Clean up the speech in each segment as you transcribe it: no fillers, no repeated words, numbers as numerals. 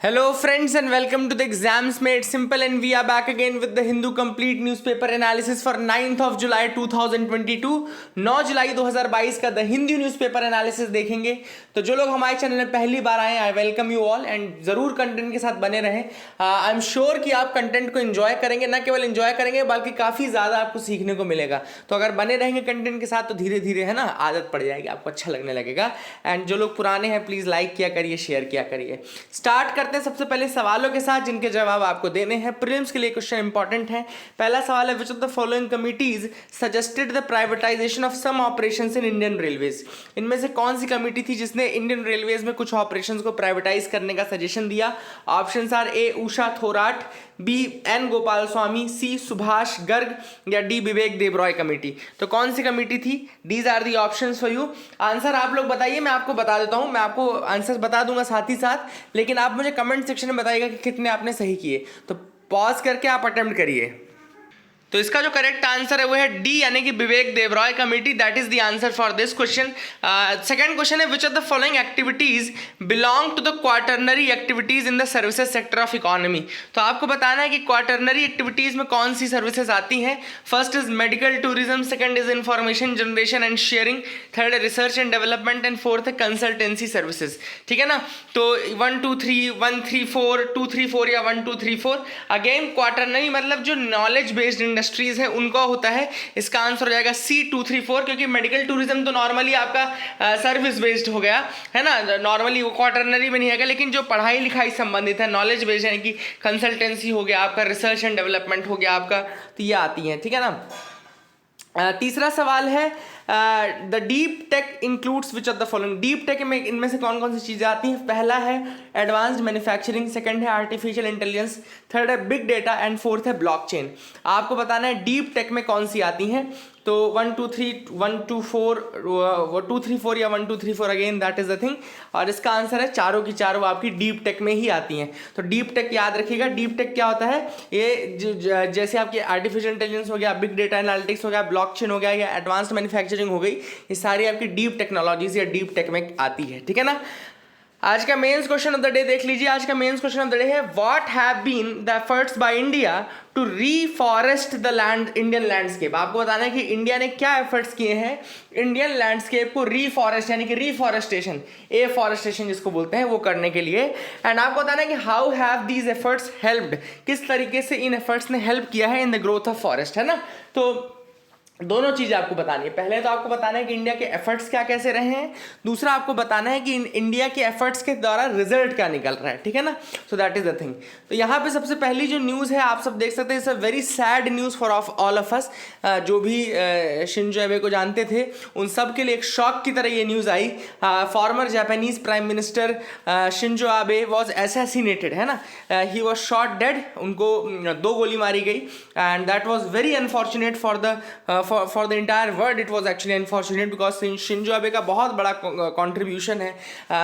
Hello friends and welcome to the Exams Made Simple, and we are back again with the Hindu Complete Newspaper Analysis for 9th of July 2022। 9 जुलाई 2022 का the Hindi newspaper analysis देखेंगे। तो जो लोग हमारे channel में पहली बार आए, I welcome you all and ज़रूर कंटेंट के साथ बने रहें। आई एम श्योर कि आप कंटेंट को एंजॉय करेंगे, ना केवल एंजॉय करेंगे बल्कि काफ़ी ज़्यादा आपको सीखने को मिलेगा। तो अगर बने रहेंगे कंटेंट के साथ तो धीरे धीरे है ना आदत पड़ जाएगी, आपको अच्छा लगने लगेगा। एंड जो लोग पुराने हैं प्लीज़ लाइक किया करिए, शेयर किया करिए। स्टार्ट करते हैं सबसे पहले सवालों के साथ जिनके जवाब आपको देने हैं। प्रीलिम्स के लिए क्वेश्चन इंपॉर्टेंट है। पहला सवाल है, which of the following committees suggested the privatisation of some operations in Indian railways. इनमें से कौन सी कमिटी थी जिसने इंडियन रेलवेज में कुछ ऑपरेशंस को प्राइवेटाइज करने का सजेशन दिया? Options are A Usha Thorat, B N Gopal Swamy, C Subhash Garg या डी विवेक देबरॉय कमेटी। तो कौन सी कमेटी थी? These are the options for you. Answer आप लोग बताइए, मैं आपको बता देता हूं। मैं आपको आंसर बता दूंगा साथ ही साथ, लेकिन आप मुझे कमेंट सेक्शन में बताइएगा कि कितने आपने सही किए। तो पॉज करके आप अटेम्प्ट करिए। तो इसका जो करेक्ट आंसर है वो है डी, यानी कि Vivek Debroy committee. That is the answer for this question. Second question है, which of the following activities belong to the quaternary activities in the services sector of economy. तो आपको बताना है कि क्वार्टरनरी एक्टिविटीज में कौन सी सर्विसेज आती हैं। First is medical tourism, second is information generation and sharing, third है research and development and fourth है कंसल्टेंसी सर्विसेज। ठीक है ना। तो 1 2 3 1 3 4 2 3 4 या 1 2 3 4। अगेन क्वार्टरनरी मतलब जो नॉलेज बेस्ड इंडस्ट्रीज है उनका होता है। इसका आंसर हो जाएगा सी 2 3 4, क्योंकि मेडिकल टूरिज्म तो नॉर्मली आपका सर्विस बेस्ड हो गया है ना, नॉर्मली वो क्वार्टरनरी में नहीं आएगा। लेकिन जो पढ़ाई लिखाई संबंधित है, नॉलेज बेस्ड यानी कि कंसल्टेंसी हो गया आपका, रिसर्च एंड डेवलपमेंट हो गया आपका, तो ये आती हैं। ठीक है ना। तीसरा सवाल है, the deep tech includes which of the following. Deep tech में इनमें से कौन कौन सी चीज़ें आती हैं? पहला है एडवांस्ड मैन्युफैक्चरिंग, सेकंड है आर्टिफिशियल इंटेलिजेंस, थर्ड है बिग डेटा एंड फोर्थ है ब्लॉकचेन। आपको बताना है डीप टेक में कौन सी आती हैं। तो 1 2 3 1 2 4 2 3 4 या 1 2 3 4 again that is the thing. और इसका आंसर है चारों की चारों आपकी डीप टेक में ही आती हैं। तो डीप टेक याद रखिएगा। डीप टेक क्या होता है? ये जैसे आपकी आर्टिफिशियल इंटेलिजेंस हो गया, बिग डेटा एनालिटिक्स हो गया, ब्लॉकचेन हो गया या एडवांस्ड मैन्युफैक्चरिंग हो गई, ये सारी आपकी डीप टेक्नोलॉजीज या डीप टेक में आती है। ठीक है ना। आज का mains question of the day देख लीजिए। आज का mains question of the day है, what have been the efforts by India to reforest the land Indian landscape. आपको बताना है कि इंडिया ने क्या एफर्ट्स किए हैं इंडियन लैंडस्केप को रीफॉरेस्ट यानी कि रीफॉरेस्टेशन, एफॉरेस्टेशन जिसको बोलते हैं, वो करने के लिए। एंड आपको बताना है कि how have these efforts helped, किस तरीके से इन एफर्ट्स ने हेल्प किया है in the growth of forest, है ना। तो दोनों चीज़ें आपको बतानी है। पहले तो आपको बताना है कि इंडिया के एफर्ट्स क्या कैसे रहे हैं, दूसरा आपको बताना है कि इंडिया के एफर्ट्स के द्वारा रिजल्ट क्या निकल रहा है। ठीक है ना। So that is the thing. तो यहाँ पे सबसे पहली जो न्यूज़ है आप सब देख सकते हैं, it's a very sad news for all of अस। जो भी शिंजो एबे को जानते थे उन सब के लिए एक शॉक की तरह ये न्यूज़ आई। Farmer Japanese prime minister Shinzo एबे वॉज असैसिनेटेड, है ना। ही वॉज शॉट डेड, उनको 2 गोली मारी गई। And that was very unfortunate for the for the entire world. It was actually unfortunate because Shinzo एबे का बहुत बड़ा contribution है,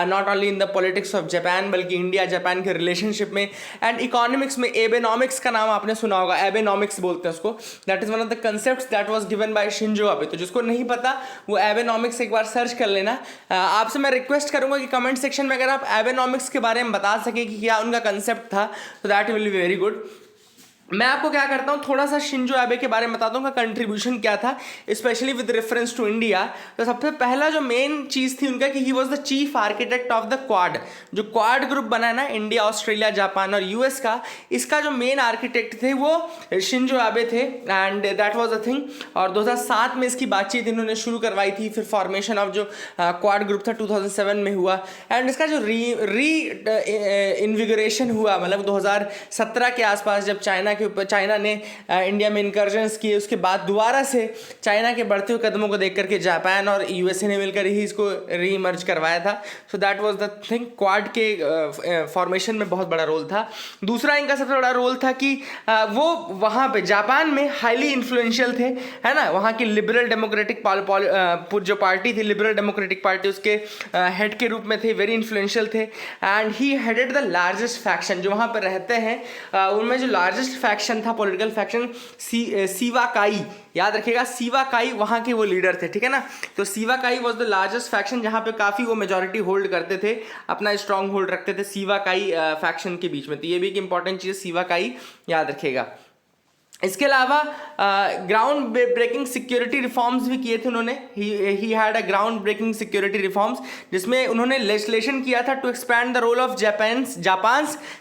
not only in the politics of Japan बल्कि इंडिया जापान के रिलेशनशिप में एंड इकोनॉमिक्स में। एबेनॉमिक्स का नाम आपने सुना होगा, एबेनॉमिक्स बोलते हैं उसको। That is one of the concepts that was given by Shinzo एबे। तो जिसको नहीं पता वो एबेनॉमिक्स एक बार सर्च कर लेना। आपसे मैं रिक्वेस्ट करूंगा कि कमेंट सेक्शन में अगर आप एबेनॉमिक्स के बारे में बता सके कि क्या उनका कंसेप्ट था, तो that will be very good. मैं आपको क्या करता हूँ, थोड़ा सा शिंजो एबे के बारे में बताता हूँ, उनका कंट्रीब्यूशन क्या था specially with reference to India. तो सबसे पहला जो मेन चीज़ थी उनका कि he was the chief architect of the Quad. जो क्वाड ग्रुप बना है ना, इंडिया ऑस्ट्रेलिया जापान और यूएस का, इसका जो मेन आर्किटेक्ट थे वो शिंजो एबे थे and that was the thing. और 2007 में इसकी बातचीत इन्होंने शुरू करवाई थी। फिर फॉर्मेशन ऑफ जो क्वाड ग्रुप था 2007 में हुआ। एंड इसका जो री इन्विगोरेशन हुआ मतलब 2017 के आसपास, जब चाइना ने इंडिया में इनकर्जन्स किए, उसके बाद दोबारा से चाइना के बढ़ते हुए कदमों को देख करके जापान और यूएसए ने मिलकर ही इसको रीइमर्ज करवाया था। So that was the thing. Quad के फॉर्मेशन में बहुत बड़ा रोल था। दूसरा इनका सबसे बड़ा रोल था कि वो वहाँ पे जापान में हाईली इन्फ्लुएंशियल थे, है ना। वहाँ की लिबरल डेमोक्रेटिक जो पार्टी थी, लिबरल डेमोक्रेटिक पार्टी, उसके हेड के रूप में थे, वेरी इन्फ्लुएंशियल थे। And he headed the largest faction. जो वहाँ पर रहते हैं उनमें जो लार्जेस्ट फैक्शन था, पॉलिटिकल फैक्शन सीवा काई, याद रखिएगा सीवा काई वहाँ के वो लीडर थे, ठीक है ना। तो सीवा काई वॉज द लार्जेस्ट फैक्शन जहाँ पे काफ़ी वो मेजॉरिटी होल्ड करते थे, अपना स्ट्रॉन्ग होल्ड रखते थे सीवा काई फैक्शन के बीच में। तो ये भी एक इंपॉर्टेंट चीज़ सीवा काई याद रखिएगा। इसके अलावा ग्राउंड ब्रेकिंग सिक्योरिटी रिफॉर्म्स भी किए थे उन्होंने। He had a ground breaking security reforms जिसमें उन्होंने लेजिस्लेशन किया था to expand the role of Japan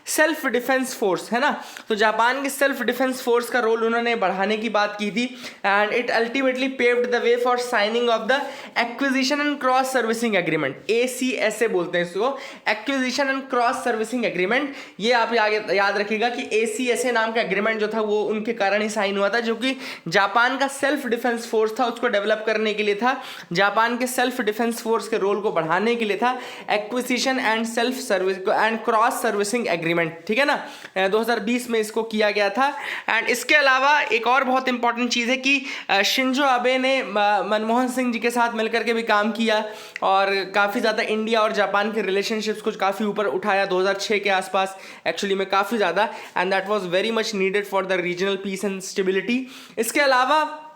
self defence force, है ना। तो जापान के सेल्फ डिफेंस फोर्स का रोल उन्होंने बढ़ाने की बात की थी। And it ultimately paved the way for signing of the acquisition and cross servicing agreement, ACSA बोलते हैं इसको, acquisition and cross servicing agreement. ये आप याद रखिएगा कि ACSA नाम का एग्रीमेंट जो था वो उनके कारण ही साइन हुआ था, जो कि जापान का सेल्फ डिफेंस फोर्स था उसको डेवलप करने के लिए था, जापान के सेल्फ डिफेंस फोर्स के रोल को बढ़ाने के लिए था, acquisition and self service and cross servicing agreement, ठीक है ना। 2020 में इसको किया गया था। एंड इसके अलावा एक और बहुत इंपॉर्टेंट चीज़ है कि शिंजो आबे ने मनमोहन सिंह जी के साथ मिलकर के भी काम किया और काफ़ी ज़्यादा इंडिया और जापान के रिलेशनशिप्स को काफ़ी ऊपर उठाया 2006 के आसपास, एक्चुअली में काफ़ी ज़्यादा, and that was very much needed for the regional piece and stability. इसके अलावा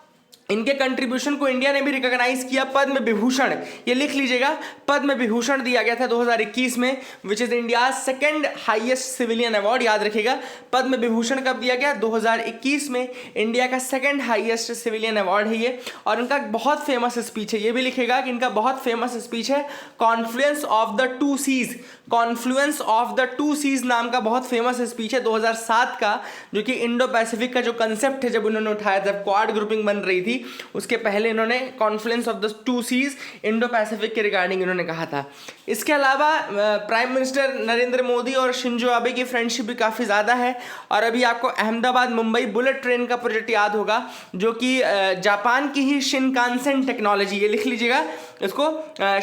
इनके कंट्रीब्यूशन को इंडिया ने भी रिकॉग्नाइज किया पद्म विभूषण, ये लिख लीजिएगा, पद्म विभूषण दिया गया था 2021 में, which is India second highest civilian award, याद रखिएगा। पद्म विभूषण कब दिया गया? 2021 में, इंडिया का सेकंड हाईएस्ट सिविलियन अवार्ड है ये। और इनका बहुत फेमस स्पीच है, ये भी लिखेगा कि इनका बहुत फेमस स्पीच है confluence of the two seas, confluence of the two seas नाम का बहुत फेमस स्पीच है 2007 का, जो कि इंडो पैसिफिक का जो कंसेप्ट है जब उन्होंने उठाया, जब क्वाड ग्रुपिंग बन रही थी उसके पहले इन्होंने confluence of the two seas Indo Pacific के रिगार्डिंग इन्होंने कहा था। इसके अलावा प्राइम मिनिस्टर नरेंद्र मोदी और शिंजो आबे की फ्रेंडशिप भी काफ़ी ज़्यादा है। और अभी आपको अहमदाबाद मुंबई बुलेट ट्रेन का प्रोजेक्ट याद होगा, जो कि जापान की ही शिनकानसेन टेक्नोलॉजी, ये लिख लीजिएगा इसको,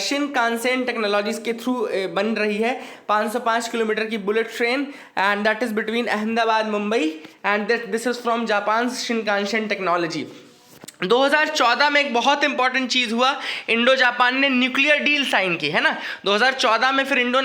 शिनकानसेन टेक्नोलॉजीज के थ्रू बन रही है 505 किलोमीटर की bullet train, and that is between Ahmedabad Mumbai, and this is from Japan Shinkansen technology. 2014 में एक बहुत इंपॉर्टेंट चीज़ हुआ, इंडो जापान ने न्यूक्लियर डील साइन की, है ना। 2014 में फिर इंडो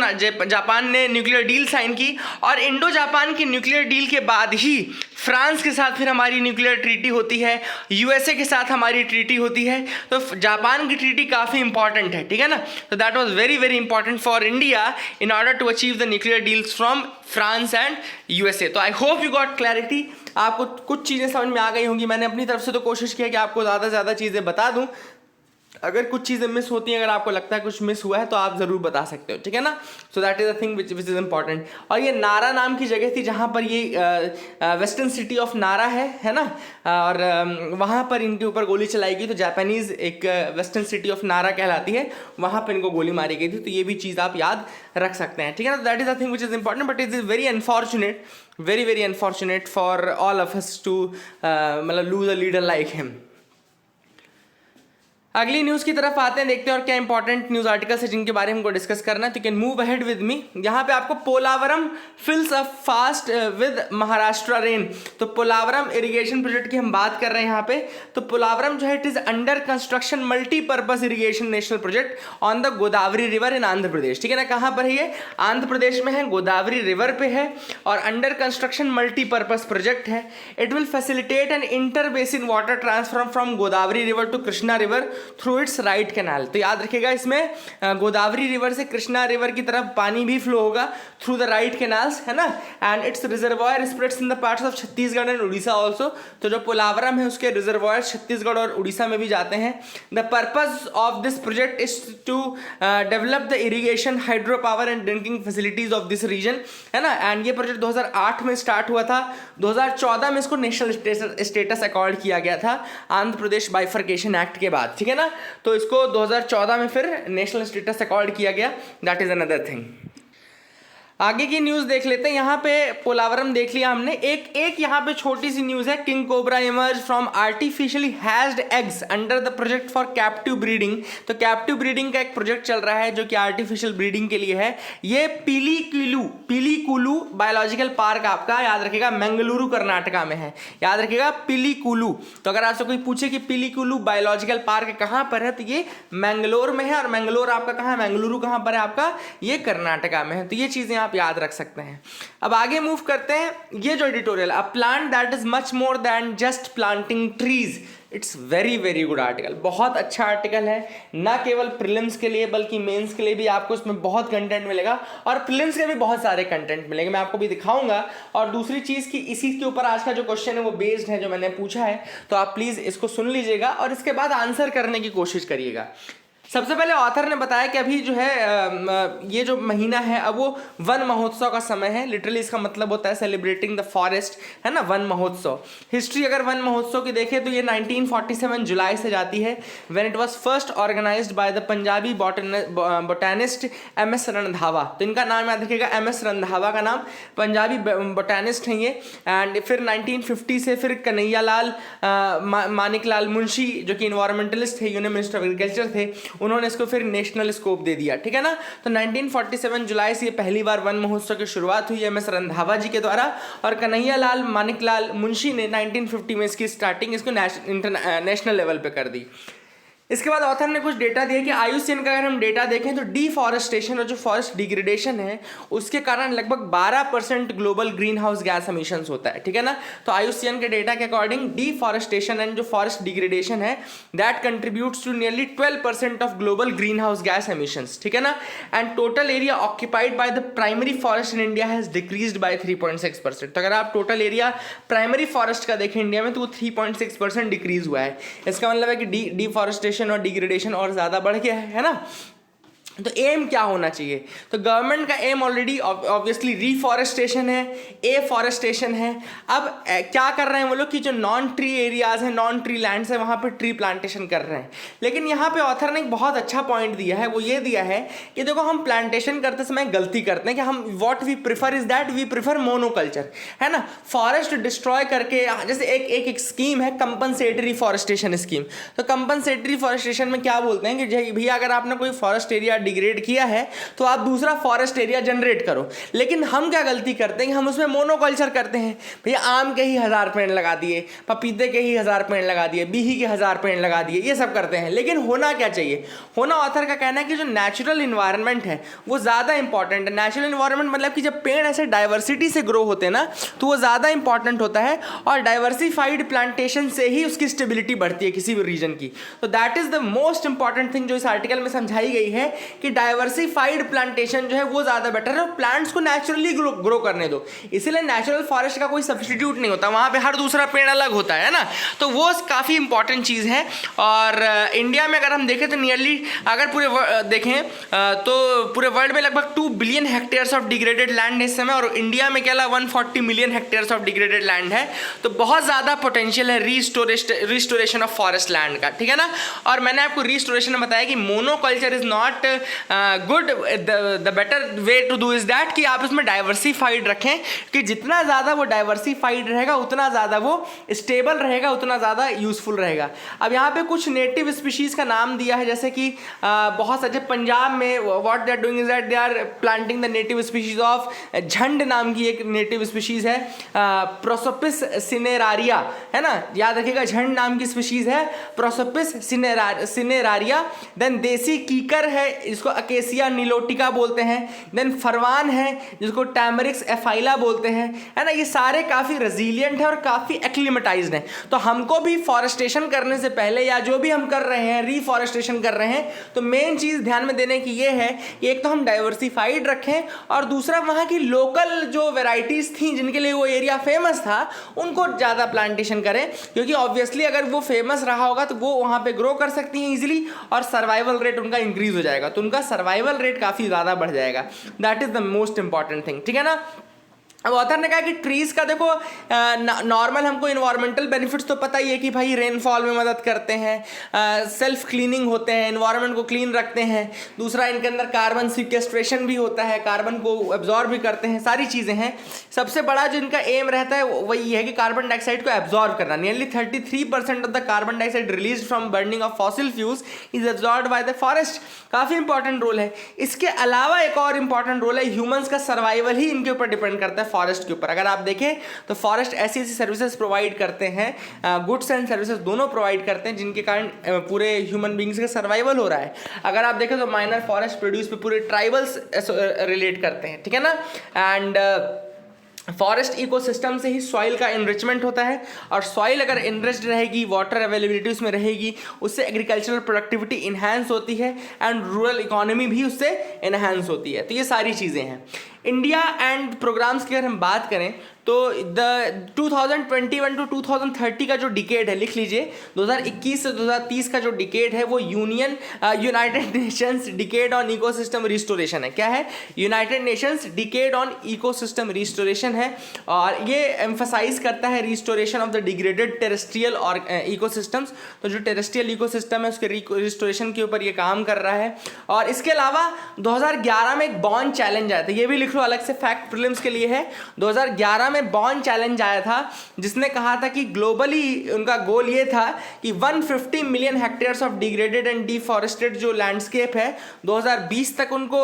जापान ने न्यूक्लियर डील साइन की, और इंडो जापान की न्यूक्लियर डील के बाद ही फ्रांस के साथ फिर हमारी न्यूक्लियर ट्रीटी होती है, USA के साथ हमारी ट्रीटी होती है। तो जापान की ट्रीटी काफ़ी इंपॉर्टेंट है, ठीक है ना। तो that was very very important for India in order to achieve the nuclear deals from France and USA। तो I hope you got clarity, आपको कुछ चीज़ें समझ में आ गई होंगी। मैंने अपनी तरफ से तो कोशिश किया कि आपको ज़्यादा से ज़्यादा चीज़ें बता दूं, अगर कुछ चीज़ें मिस होती हैं, अगर आपको लगता है कुछ मिस हुआ है तो आप ज़रूर बता सकते हो, ठीक है ना। So that is the thing which is important. और ये नारा नाम की जगह थी जहाँ पर ये वेस्टर्न सिटी ऑफ नारा है ना, और वहाँ पर इनके ऊपर गोली चलाई गई। तो जापानीज़ एक वेस्टर्न सिटी ऑफ नारा कहलाती है, वहाँ पर इनको गोली मारी गई थी। तो ये भी चीज़ आप याद रख सकते हैं, ठीक है ना। That is the thing which is important, but it is very unfortunate, very very unfortunate for all of us to मतलब lose a leader like him. अगली न्यूज़ की तरफ आते हैं, देखते हैं और क्या इंपॉर्टेंट न्यूज़ आर्टिकल्स है जिनके बारे में हमको डिस्कस करना है। तो can move ahead with me. यहाँ पे आपको Polavaram फिल्स up fast with Maharashtra rain. तो पोलावरम इरिगेशन प्रोजेक्ट की हम बात कर रहे हैं यहाँ पे। तो पोलावरम जो है it is under construction multipurpose irrigation national project on the Godavari river in Andhra Pradesh, ठीक है ना। कहाँ पर है ये? आंध्र प्रदेश में है, गोदावरी रिवर पे है, और अंडर कंस्ट्रक्शन मल्टीपर्पज प्रोजेक्ट है। It will facilitate an inter basin water transfer from Godavari river to Krishna river through its right canal. तो याद रखिएगा इसमें गोदावरी रिवर से कृष्णा रिवर की तरफ पानी भी फ्लो होगा थ्रू द राइट कैनाल्स, है ना। And it's reservoir spreads in the parts of Chhattisgarh and Orissa also. तो जो पोलावरम है उसके रिजर्वायर छत्तीसगढ़ और उड़ीसा में भी जाते हैं। The purpose of this project is to develop the irrigation, hydro power and drinking facilities of this region, है ना। एंड ये प्रोजेक्ट 2008 में स्टार्ट हुआ था, 2014 में इसको नेशनल स्टेटस अकॉर्ड किया गया था आंध्र प्रदेश बाइफर्केशन एक्ट के बाद, ठीक है ना। तो इसको 2014 में फिर नेशनल स्टेटस अकॉर्ड किया गया, दैट इज अनदर थिंग। आगे की न्यूज़ देख लेते हैं। यहाँ पे पोलावरम देख लिया हमने। एक यहाँ पे छोटी सी न्यूज़ है, king cobra emerge from artificially hedged eggs under the project for captive breeding. तो कैप्टिव ब्रीडिंग का एक प्रोजेक्ट चल रहा है जो कि आर्टिफिशियल ब्रीडिंग के लिए है। ये पिलीकुलू बायोलॉजिकल पार्क आपका याद रखिएगा मंगलुरु कर्नाटका में है, याद रखिएगा पिलीकुलू। तो अगर आपसे कोई पूछे कि पिलीकुलू बायोलॉजिकल पार्क कहाँ पर है, तो ये मैंगलोर में है, और मैंगलोर आपका कहाँ है, मंगलुरु कहाँ पर है आपका, ये कर्नाटका में है। तो ये चीज़ें आप याद रख सकते हैं। अब आगे मूव करते हैं। ये जो editorial, a plant that is much more than just planting trees, it's very very good article, बहुत अच्छा आर्टिकल है। ना केवल प्रीलिम्स के लिए बल्कि मेंस के लिए भी आपको इसमें बहुत कंटेंट मिलेगा, और प्रीलिम्स के भी बहुत सारे कंटेंट मिलेंगे, मैं आपको भी दिखाऊंगा। और दूसरी चीज़ कि इसी के ऊपर आज का जो क्वेश्चन है वो बेस्ड है जो मैंने पूछा है, तो आप प्लीज़ इसको सुन लीजिएगा और इसके बाद आंसर करने की कोशिश करिएगा। सबसे पहले ऑथर ने बताया कि अभी जो है ये जो महीना है अब वो वन महोत्सव का समय है। लिटरली इसका मतलब होता है सेलिब्रेटिंग द फॉरेस्ट, है ना, वन महोत्सव। हिस्ट्री अगर वन महोत्सव की देखें तो ये 1947 जुलाई से जाती है, when it was first organised by the Punjabi botanist M S. Randhawa. तो इनका नाम याद रखिएगा, एम.एस. रंधावा का नाम, पंजाबी बोटैनिस्ट हैं ये। एंड फिर 1950 से फिर कन्हैयालाल मानिकलाल मुंशी जो कि इन्वायरमेंटलिस्ट थे, यूनियन मिनिस्टर ऑफ एग्रीकल्चर थे, उन्होंने इसको फिर नेशनल स्कोप दे दिया, ठीक है ना। तो 1947 जुलाई से ये पहली बार वन महोत्सव की शुरुआत हुई एम.एस. रंधावा जी के द्वारा, और कन्हैयालाल मानिकलाल मुंशी ने 1950 में इसकी स्टार्टिंग इसको नेशनल लेवल पे कर दी। इसके बाद ऑथर ने कुछ डेटा दिया कि IUCN का अगर हम डेटा देखें तो डिफॉरेस्टेशन और जो फॉरेस्ट डिग्रेडेशन है उसके कारण लगभग 12% global greenhouse gas emissions होता है, ठीक है ना। तो IUCN के डेटा के अकॉर्डिंग डिफॉरेस्टेशन एंड जो फॉरेस्ट डिग्रेडेशन है that contributes to nearly 12% of global greenhouse gas emissions, ठीक है ना। And total area occupied by the primary forest in India has decreased by 3.6%। तो अगर आप टोटल एरिया प्राइमरी फॉरेस्ट का देखें इंडिया में तो वो 3.6% डिक्रीज हुआ है। इसका मतलब है कि डिफॉरेस्टेशन और डिग्रेडेशन और ज्यादा बढ़ गया है ना। तो एम क्या होना चाहिए? तो गवर्नमेंट का एम ऑलरेडी ऑब्वियसली रिफॉरेस्टेशन है, एफॉरेस्टेशन है। अब क्या कर रहे हैं वो लोग कि जो नॉन ट्री एरियाज हैं, नॉन ट्री लैंड्स है, वहाँ पे ट्री प्लांटेशन कर रहे हैं। लेकिन यहाँ पे ऑथर ने एक बहुत अच्छा पॉइंट दिया है, वो ये दिया है कि देखो हम प्लांटेशन करते समय गलती करते हैं कि हम what we prefer is that we prefer monoculture, है ना। फॉरेस्ट डिस्ट्रॉय करके, जैसे एक स्कीम है कंपनसेटरी फॉरेस्टेशन स्कीम। तो कंपनसेटरी फॉरेस्टेशन में क्या बोलते हैं कि भैया अगर आपने कोई फॉरेस्ट एरिया डिग्रेड किया है तो आप दूसरा फॉरेस्ट एरिया जनरेट करो। लेकिन हम क्या गलती करते हैं कि हम उसमें मोनोकल्चर करते हैं। भैया आम के ही 1000 पेड़ लगा दिए, पपीते के ही 1000 पेड़ लगा दिए, बीही के 1000 पेड़ लगा दिए, ये सब करते हैं। लेकिन होना क्या चाहिए? होना, ऑथर का कहना है कि जो नेचुरल इन्वायरमेंट है वो ज़्यादा इंपॉर्टेंट है। नेचुरल इन्वायरमेंट मतलब कि जब पेड़ ऐसे डाइवर्सिटी से ग्रो होते हैं ना तो वो ज़्यादा इंपॉर्टेंट होता है, और डाइवर्सिफाइड प्लांटेशन से ही उसकी स्टेबिलिटी बढ़ती है किसी भी रीजन की। तो that is the most important thing जो इस आर्टिकल में समझाई गई है कि डाइवर्सिफाइड प्लांटेशन जो है वो ज्यादा बेटर है, और प्लांट्स को नेचुरली ग्रो करने दो। इसीलिए नेचुरल फॉरेस्ट का कोई सब्स्टिट्यूट नहीं होता, वहां पे हर दूसरा पेड़ अलग होता है ना। तो वो काफी इंपॉर्टेंट चीज है। और इंडिया में अगर हम देखें तो नियरली अगर पूरे देखें तो पूरे वर्ल्ड में लगभग 2 billion hectares of degraded land है इस समय, और इंडिया में क्या 140 million hectares of degraded land है। तो बहुत ज्यादा पोटेंशियल है रिस्टोरेशन ऑफ फॉरेस्ट लैंड का, ठीक है ना। और मैंने आपको रिस्टोरेशन में बताया कि monoculture is not good, the better way to do is that कि आप इसमें डाइवर्सिफाइड रखें, कि जितना ज़्यादा वो डाइवर्सिफाइड रहेगा उतना ज़्यादा वो स्टेबल रहेगा, उतना ज़्यादा यूजफुल रहेगा। अब यहाँ पे कुछ नेटिव स्पीशीज़ का नाम दिया है, जैसे कि बहुत सारे पंजाब में what they are doing is that they are planting the native species of jhand नाम की एक नेटिव स्पीशीज़ है, प्रोसोपिस सिनेरारिया, है ना, याद रखिएगा। झंड नाम की स्पीशीज़ है प्रोसोपिस सिनेरारिया। देन देसी कीकर है जिसको अकेसिया नीलोटिका बोलते हैं। देन फरवान है जिसको टैमरिक्स एफाइला बोलते हैं, है ना। ये सारे काफ़ी रेजिलियंट है और काफ़ी एक्लिमेटाइज्ड हैं। तो हमको भी फॉरेस्टेशन करने से पहले या जो भी हम कर रहे हैं, रिफॉरेस्टेशन कर रहे हैं, तो मेन चीज़ ध्यान में देने की ये है कि एक तो हम डाइवर्सिफाइड रखें, और दूसरा वहाँ की लोकल जो वेराइटीज़ थी जिनके लिए वो एरिया फेमस था उनको ज़्यादा प्लांटेशन करें, क्योंकि ऑब्वियसली अगर वो फेमस रहा होगा तो वो वहाँ पे ग्रो कर सकती हैं इजीली, और सर्वाइवल रेट उनका इंक्रीज हो जाएगा, तो उनका सर्वाइवल रेट काफ़ी ज़्यादा बढ़ जाएगा। That is the most important thing, ठीक है ना। अब ऑथर ने कहा कि ट्रीज का देखो नॉर्मल हमको इन्वायरमेंटल बेनिफिट्स तो पता ही है कि भाई रेनफॉल में मदद करते हैं, सेल्फ क्लीनिंग होते हैं, इन्वायरमेंट को क्लीन रखते हैं। दूसरा इनके अंदर कार्बन सिक्वेस्ट्रेशन भी होता है, कार्बन को एब्जॉर्ब भी करते हैं, सारी चीज़ें हैं। सबसे बड़ा जो इनका एम रहता है वही है कि कार्बन डाइऑक्साइड को एब्जॉर्ब करना। Nearly 33% of the carbon dioxide release from burning of fossil fuels is absorbed by the forest. काफ़ी इंपॉर्टेंट रोल है। इसके अलावा एक और इंपॉर्टेंट रोल है, ह्यूमंस का सर्वाइवल ही इनके ऊपर डिपेंड करता है फॉरेस्ट के ऊपर। अगर आप देखें तो फॉरेस्ट ऐसी ऐसी सर्विसेज प्रोवाइड करते हैं, गुड्स एंड सर्विसेज दोनों प्रोवाइड करते हैं, जिनके कारण पूरे ह्यूमन बींग्स का सर्वाइवल हो रहा है। अगर आप देखें तो माइनर फॉरेस्ट प्रोड्यूस पे पूरे ट्राइबल्स रिलेट करते हैं, ठीक है ना। एंड फॉरेस्ट इकोसिस्टम से ही सॉइल का इनरिचमेंट होता है, और सॉइल अगर इनरिच्ड रहेगी, वाटर अवेलेबिलिटी उसमें रहेगी, उससे एग्रीकल्चरल प्रोडक्टिविटी इन्हांस होती है एंड रूरल इकोनॉमी भी उससे इन्हांस होती है। तो ये सारी चीज़ें हैं। इंडिया एंड प्रोग्राम्स की अगर हम बात करें तो द 2021 टू 2030 का जो डिकेड है, लिख लीजिए 2021 से 2030 का जो डिकेड है वो United Nations decade on ecosystem restoration है। क्या है? United Nations decade on ecosystem restoration है, और ये एम्फसाइज करता है restoration of the degraded terrestrial और इकोसिस्टम्स। तो जो टेरेस्ट्रियल इकोसिस्टम है उसके रिस्टोरेशन के ऊपर ये काम कर रहा है। और इसके अलावा 2011 में एक बॉर्न चैलेंज आया था, ये भी लिख लो, अलग से फैक्ट प्रीलिम्स के लिए है। 2011 में बॉर्न चैलेंज आया था जिसने कहा था कि ग्लोबली उनका गोल ये था कि 150 million hectares of degraded and deforested जो लैंडस्केप है 2020 तक उनको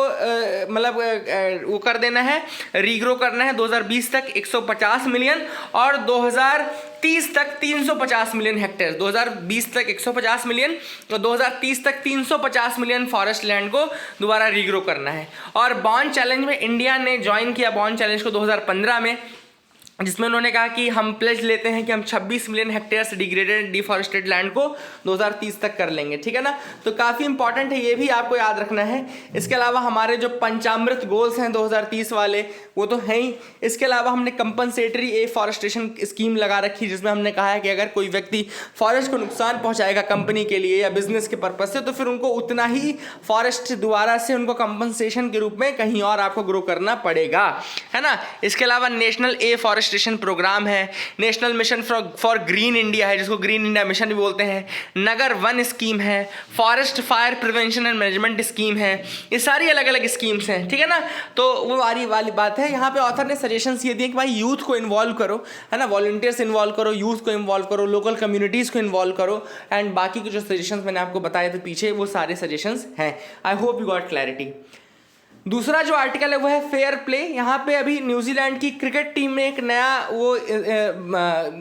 वो कर देना है, रीग्रो करना है। 2020 तक 150 मिलियन और 2030 तक 350 मिलियन हेक्टेयर। 2020 तक 150 मिलियन और 2030 तक 350 मिलियन फॉरेस्ट लैंड को दोबारा रीग्रो करना है। और बॉर्न चैलेंज में इंडिया ने ज्वाइन किया बॉर्न चैलेंज को 2015 में, जिसमें उन्होंने कहा कि हम प्लेज लेते हैं कि हम 26 मिलियन हेक्टेयर से डिग्रेडेड डिफॉरेस्टेड लैंड को 2030 तक कर लेंगे, ठीक है ना। तो काफ़ी इंपॉर्टेंट है, ये भी आपको याद रखना है। इसके अलावा हमारे जो पंचामृत गोल्स हैं 2030 वाले वो तो हैं ही। इसके अलावा हमने कंपनसेटरी एफॉरेस्टेशन स्कीम लगा रखी, जिसमें हमने कहा है कि अगर कोई व्यक्ति फॉरेस्ट को नुकसान पहुंचाएगा कंपनी के लिए या बिजनेस के पर्पज से, तो फिर उनको उतना ही फॉरेस्ट दोबारा से उनको कंपनसेशन के रूप में कहीं और आपको ग्रो करना पड़ेगा, है ना। इसके अलावा नेशनल एफॉरेस्टेशन प्रोग्राम है, national mission for green India है, जिसको ग्रीन इंडिया मिशन भी बोलते हैं, नगर वन स्कीम है, forest fire prevention and management scheme है। ये सारी अलग अलग स्कीम्स हैं, ठीक है ना। तो वो वाली बात है। यहाँ पे ऑथर ने सजेशंस ये दिए कि भाई यूथ को इन्वॉल्व करो, है ना, वॉलंटियर्स इन्वॉल्व करो, यूथ को इन्वॉल्व करो, लोकल कम्युनिटीज़ को इन्वॉल्व करो, एंड बाकी के जो सजेशंस मैंने आपको बताए थे पीछे वो सारे सजेशंस हैं। आई होप यू गॉट क्लैरिटी। दूसरा जो आर्टिकल है वो है फेयर प्ले। यहाँ पे अभी न्यूजीलैंड की क्रिकेट टीम ने एक नया वो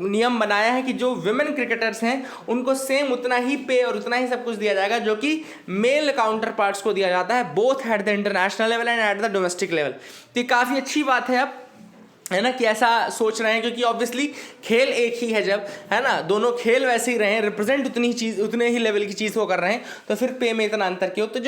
नियम बनाया है कि जो विमेन क्रिकेटर्स हैं उनको सेम उतना ही पे और उतना ही सब कुछ दिया जाएगा जो कि मेल काउंटर पार्ट्स को दिया जाता है, both at the international level and at the domestic level. तो ये काफ़ी अच्छी बात है अब, है ना, कि ऐसा सोच रहे हैं, क्योंकि ऑब्वियसली खेल एक ही है जब, है ना, दोनों खेल वैसे ही रहे, रिप्रेजेंट उतनी ही चीज़, उतने ही लेवल की चीज़ वो कर रहे हैं, तो फिर पे में इतना अंतर क्यों। तो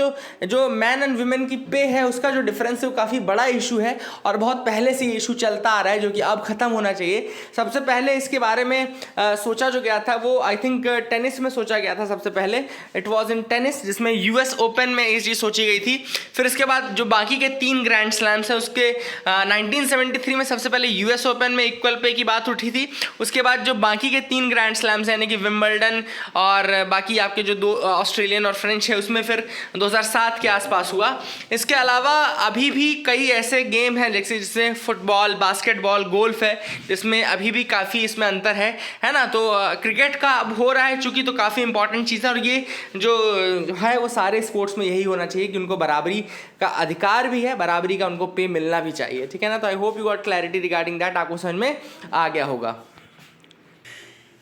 जो मैन एंड वुमेन की पे है उसका जो डिफरेंस है वो काफ़ी बड़ा इशू है और बहुत पहले से ये इशू चलता आ रहा है, जो कि अब ख़त्म होना चाहिए। सबसे पहले इसके बारे में सोचा जो गया था वो आई थिंक टेनिस में सोचा गया था सबसे पहले, इट वॉज इन टेनिस, जिसमें US ओपन में ये चीज़ सोची गई थी। फिर इसके बाद जो बाकी के 3 ग्रैंड स्लैम्स हैं उसके 1973 में सबसे पहले US ओपन में इक्वल पे की बात उठी थी। उसके बाद जो बाकी के 3 ग्रैंड स्लैम्स यानी कि विंबलडन और बाकी आपके जो 2 ऑस्ट्रेलियन और फ्रेंच है उसमें फिर 2007 के आसपास हुआ। इसके अलावा अभी भी कई ऐसे गेम हैं जैसे फुटबॉल, बास्केटबॉल, गोल्फ है, जिसमें अभी भी काफ़ी इसमें अंतर है ना। तो क्रिकेट का अब हो रहा है चूँकि, तो काफ़ी इंपॉर्टेंट चीज़ है, और ये जो है वो सारे स्पोर्ट्स में यही होना चाहिए कि उनको बराबरी का अधिकार भी है, बराबरी का उनको पे मिलना भी चाहिए, ठीक है ना। तो I hope you got clarity regarding that, आपको समझ में आ गया होगा।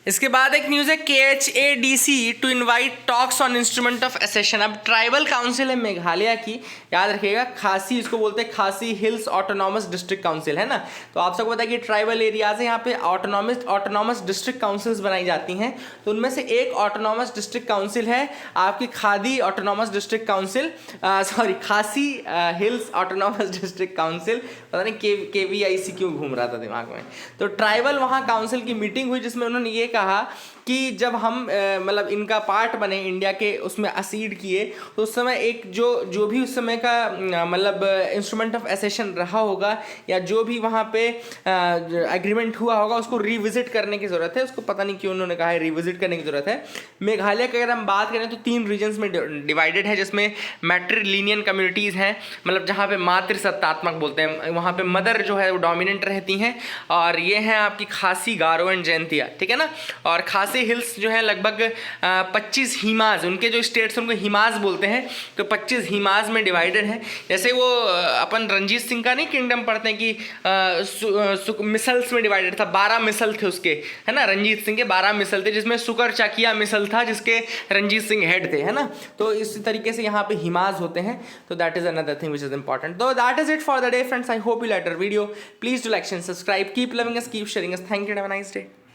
इसके बाद एक न्यूज़ है KHADC to invite talks on instrument of accession. अब ट्राइबल काउंसिल है मेघालय की, याद रखिएगा, खासी इसको बोलते हैं, खासी हिल्स ऑटोनॉमस डिस्ट्रिक्ट काउंसिल, है ना। तो आप सबको पता है कि ट्राइबल एरियाज है, यहाँ पे ऑटोनॉमस डिस्ट्रिक्ट काउंसिल्स बनाई जाती हैं। तो उनमें से एक ऑटोनॉमस डिस्ट्रिक्ट काउंसिल है आपकी खादी ऑटोनॉमस डिस्ट्रिक्ट काउंसिल, खासी हिल्स ऑटोनॉमस डिस्ट्रिक्ट काउंसिल, पता नहीं KVIC क्यों घूम रहा था दिमाग में। तो ट्राइबल वहाँ काउंसिल की मीटिंग हुई जिसमें उन्होंने ये कहा कि जब हम मतलब इनका पार्ट बने इंडिया के, उसमें असीड किए, तो उस समय एक जो भी उस समय का मतलब इंस्ट्रूमेंट ऑफ एसेशन रहा होगा या जो भी वहाँ पे एग्रीमेंट हुआ होगा उसको रिविजिट करने की ज़रूरत है। उसको पता नहीं क्यों उन्होंने कहा है रिविजिट करने की ज़रूरत है। मेघालय की अगर हम बात करें तो 3 रीजन्स में डिवाइडेड है, जिसमें मैट्रिलिनियन कम्युनिटीज़ हैं, मतलब जहाँ पे मातृसत्तात्मक बोलते हैं, वहाँ पे मदर जो है वो डोमिनेंट रहती हैं, और ये हैं आपकी खासी, गारो एंड जैंतिया, ठीक है ना। और खासी हिल्स जो है लगभग 25 हिमाज, उनके जो स्टेट्स उनको हिमाज बोलते हैं, तो 25 हिमाज में डिवाइडेड है। जैसे वो अपन रंजीत सिंह का नहीं किंगडम पढ़ते हैं कि मिसल्स में डिवाइडेड था, 12 मिसल थे उसके, है ना, रंजीत सिंह के 12 मिसल थे, जिसमें सुकर चाकिया मिसल था जिसके रंजीत सिंह हेड थे, है ना। तो इस तरीके से यहाँ पे हिमाज होते हैं, तो that is another thing which is important. तो that is it for the day friends, I hope you like our video, please do like and subscribe, keep loving us, keep sharing us, thank you, have a nice day.